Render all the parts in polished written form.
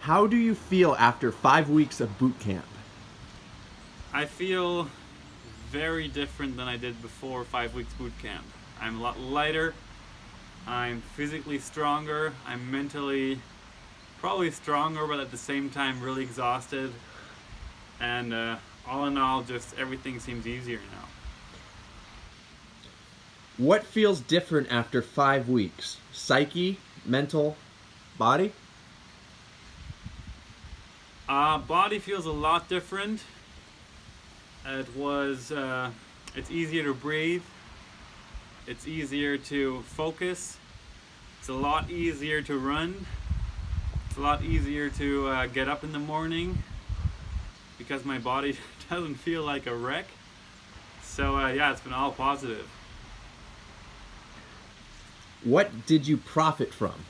How do you feel after 5 weeks of boot camp? I feel very different than I did before 5 weeks boot camp. I'm a lot lighter, I'm physically stronger, I'm mentally probably stronger, but at the same time really exhausted. And all in all, just everything seems easier now. What feels different after 5 weeks? Psyche, mental, body? Body feels a lot different. It's easier to breathe. It's easier to focus. It's a lot easier to run. It's a lot easier to get up in the morning because my body doesn't feel like a wreck. So yeah, it's been all positive. What did you profit from?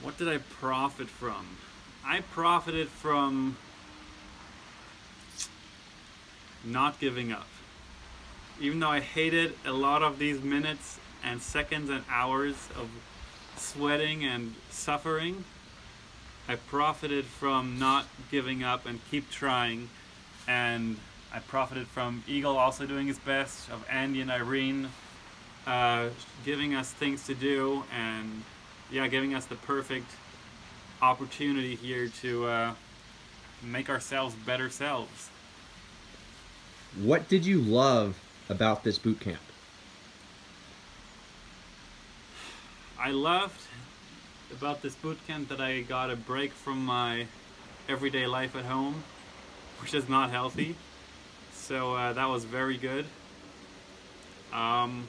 What did I profit from? I profited from not giving up. Even though I hated a lot of these minutes and seconds and hours of sweating and suffering, I profited from not giving up and keep trying. And I profited from Eagle also doing his best, of Andy and Irene giving us things to do, and yeah, giving us the perfect opportunity here to make ourselves better selves. What did you love about this boot camp? I loved about this boot camp that I got a break from my everyday life at home, which is not healthy. So that was very good. Yeah,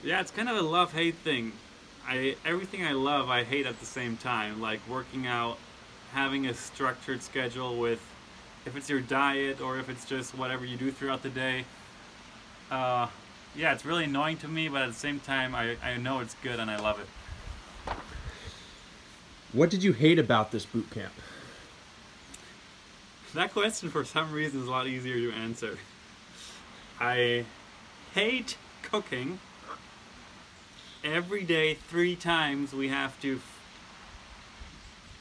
it's kind of a love-hate thing. Everything I love, I hate at the same time. Like working out, having a structured schedule with, if it's your diet or if it's just whatever you do throughout the day. Yeah, it's really annoying to me, but at the same time, I know it's good and I love it. What did you hate about this boot camp? That question, for some reason, is a lot easier to answer. I hate cooking. Every day, 3 times, we have to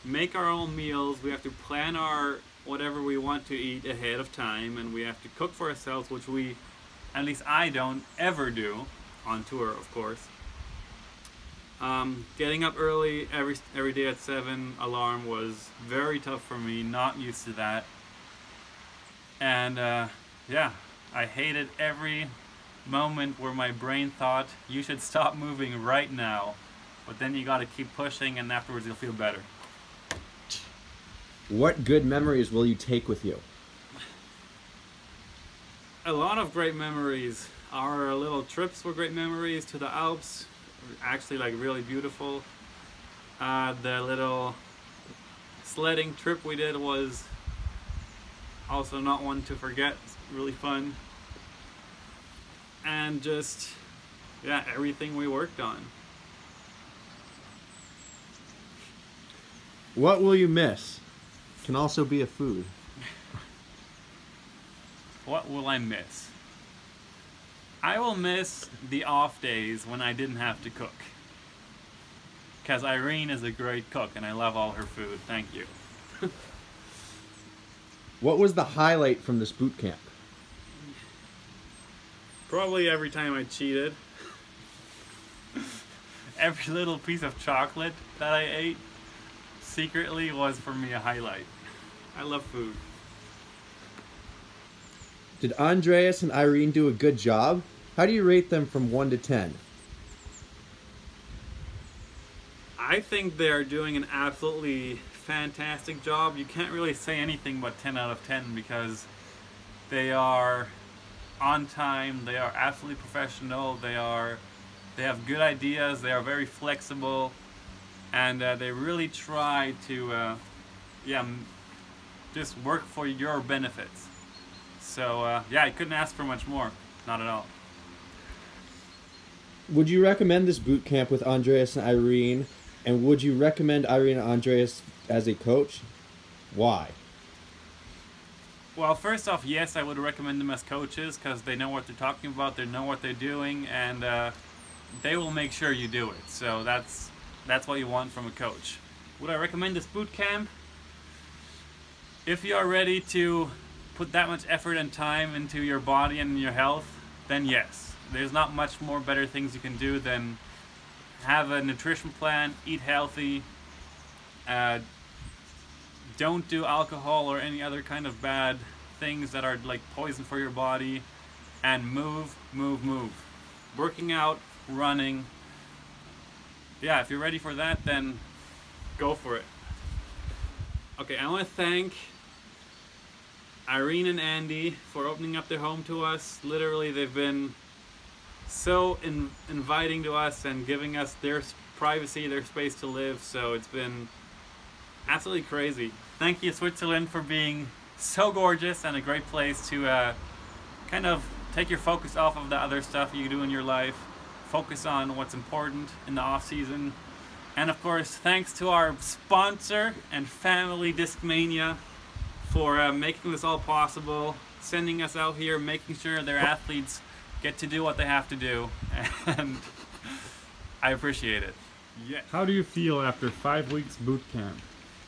make our own meals. We have to plan our whatever we want to eat ahead of time, and we have to cook for ourselves, which we, at least I don't ever do on tour, of course. Getting up early every day at 7 alarm was very tough for me, not used to that. And yeah, I hated every moment where my brain thought, you should stop moving right now. But then you gotta keep pushing, and afterwards you'll feel better. What good memories will you take with you? A lot of great memories. Our little trips were great memories to the Alps. Actually, like, really beautiful. The little sledding trip we did was also not one to forget. It's really fun. And just, yeah, everything we worked on. What will you miss? Can also be a food. What will I miss? I will miss the off days when I didn't have to cook. Because Irene is a great cook and I love all her food. Thank you. What was the highlight from this boot camp? Probably every time I cheated. Every little piece of chocolate that I ate secretly was for me a highlight. I love food. Did Andreas and Irene do a good job? How do you rate them from 1 to 10? I think they're doing an absolutely fantastic job. You can't really say anything but 10 out of 10 because they are on time, they are absolutely professional, they have good ideas, they are very flexible, and they really try to yeah, just work for your benefits. So yeah, I couldn't ask for much more. Not at all. Would you recommend this boot camp with Andreas and Irene? And would you recommend Irene and Andreas as a coach? Why? Well, first off, yes, I would recommend them as coaches because they know what they're talking about, they know what they're doing, and they will make sure you do it. So that's That's what you want from a coach. Would I recommend this boot camp? If you are ready to put that much effort and time into your body and your health, then yes. There's not much more better things you can do than have a nutrition plan, eat healthy, don't do alcohol or any other kind of bad things that are like poison for your body, and move. Working out, running. Yeah, if you're ready for that, then go for it. Okay, I want to thank Irene and Andy for opening up their home to us. Literally, they've been so inviting to us and giving us their privacy, their space to live. So it's been absolutely crazy. Thank you, Switzerland, for being so gorgeous and a great place to kind of take your focus off of the other stuff you do in your life. Focus on what's important in the off season. And of course, thanks to our sponsor and family, Discmania, for making this all possible, sending us out here, making sure their athletes get to do what they have to do, and I appreciate it. Yeah. How do you feel after 5 weeks boot camp?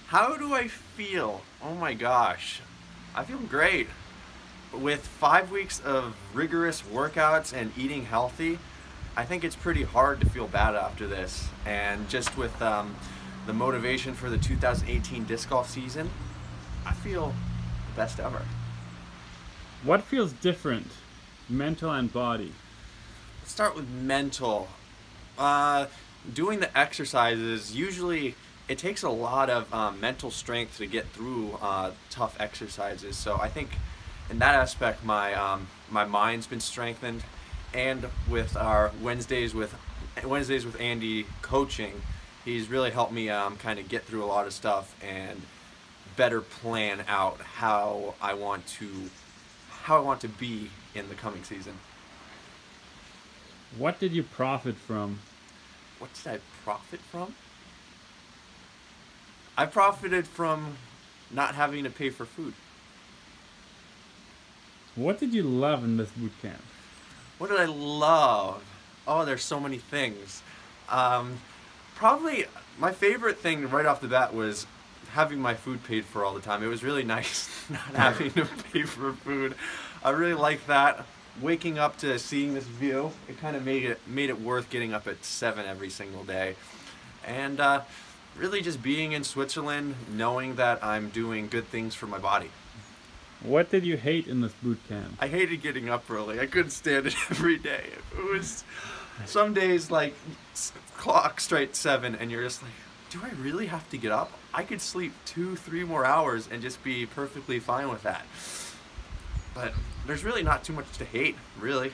How do I feel? Oh my gosh, I feel great. With 5 weeks of rigorous workouts and eating healthy, I think it's pretty hard to feel bad after this. And just with the motivation for the 2018 disc golf season, I feel the best ever. What feels different, mental and body? Let's start with mental. Doing the exercises, usually it takes a lot of mental strength to get through tough exercises. So I think in that aspect, my mind's been strengthened. And with our Wednesdays with Andy coaching, he's really helped me kind of get through a lot of stuff and better plan out how I want to be in the coming season. What did you profit from? What did I profit from? I profited from not having to pay for food. What did you love in this boot camp? What did I love? Oh, there's so many things. Probably my favorite thing right off the bat was having my food paid for all the time. It was really nice not having to pay for food. I really like that. Waking up to seeing this view, it kind of made it worth getting up at 7 every single day. And really just being in Switzerland, knowing that I'm doing good things for my body. What did you hate in this boot camp? I hated getting up early. I couldn't stand it every day. It was some days like clock straight 7 and you're just like, do I really have to get up? I could sleep 2-3 more hours and just be perfectly fine with that. But there's really not too much to hate, really.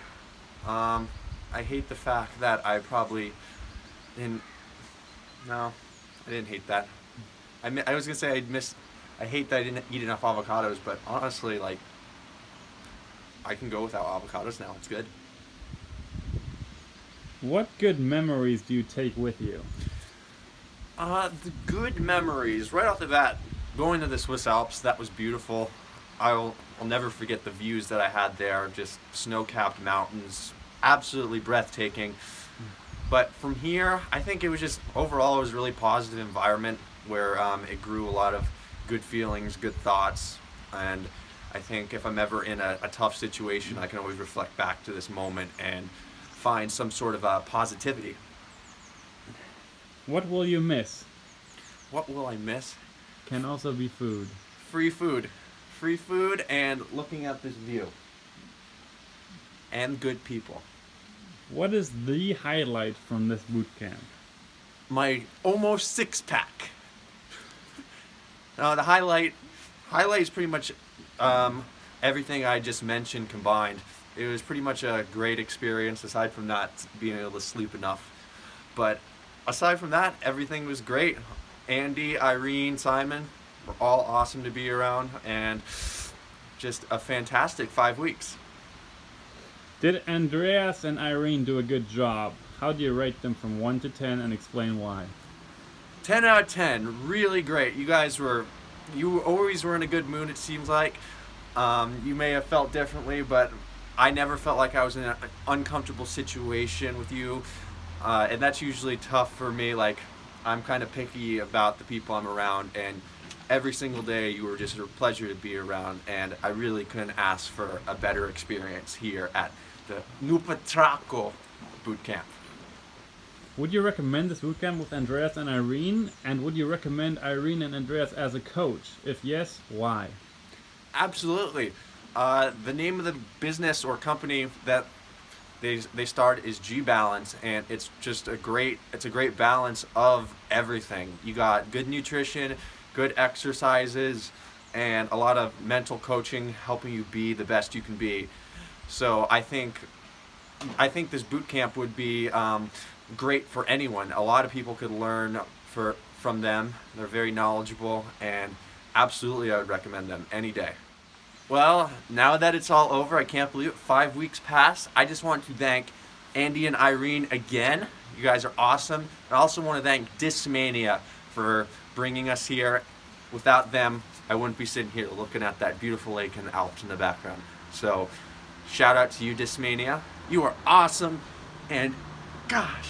I hate the fact that I probably didn't. No, I didn't hate that. I was gonna say I hate that I didn't eat enough avocados, but honestly, like, I can go without avocados now. It's good. What good memories do you take with you? The good memories, right off the bat, going to the Swiss Alps, that was beautiful. I'll never forget the views that I had there, just snow-capped mountains, absolutely breathtaking. But from here, I think it was just, overall, it was a really positive environment where it grew a lot of good feelings, good thoughts, and I think if I'm ever in a tough situation, I can always reflect back to this moment and find some sort of positivity. What will you miss? What will I miss? Can also be food. Free food. Free food and looking at this view. And good people. What is the highlight from this boot camp? My almost 6-pack. The highlight is pretty much everything I just mentioned combined. It was pretty much a great experience aside from not being able to sleep enough. But aside from that, everything was great. Andy, Irene, Simon were all awesome to be around, and just a fantastic 5 weeks. Did Andreas and Irene do a good job? How do you rate them from 1 to 10 and explain why? 10 out of 10, really great. You guys you always were in a good mood, it seems like. You may have felt differently, but I never felt like I was in an uncomfortable situation with you. And that's usually tough for me. Like, I'm kind of picky about the people I'm around, and every single day you were just a pleasure to be around, and I really couldn't ask for a better experience here at the NUPETRACO boot camp. Would you recommend this boot camp with Andreas and Irene? And would you recommend Irene and Andreas as a coach? If yes, why? Absolutely. The name of the business or company that they start is G Balance, and it's just a great balance of everything. You got good nutrition, good exercises, and a lot of mental coaching helping you be the best you can be. So I think this boot camp would be great for anyone. A lot of people could learn from them. They're very knowledgeable, and absolutely I would recommend them any day. Well, now that it's all over, I can't believe it, 5 weeks passed. I just want to thank Andy and Irene again. You guys are awesome. I also want to thank Discmania for bringing us here. Without them, I wouldn't be sitting here looking at that beautiful lake and the Alps in the background. So, shout out to you, Discmania. You are awesome, and gosh,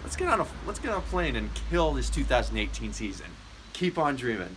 let's get on a plane and kill this 2018 season. Keep on dreaming.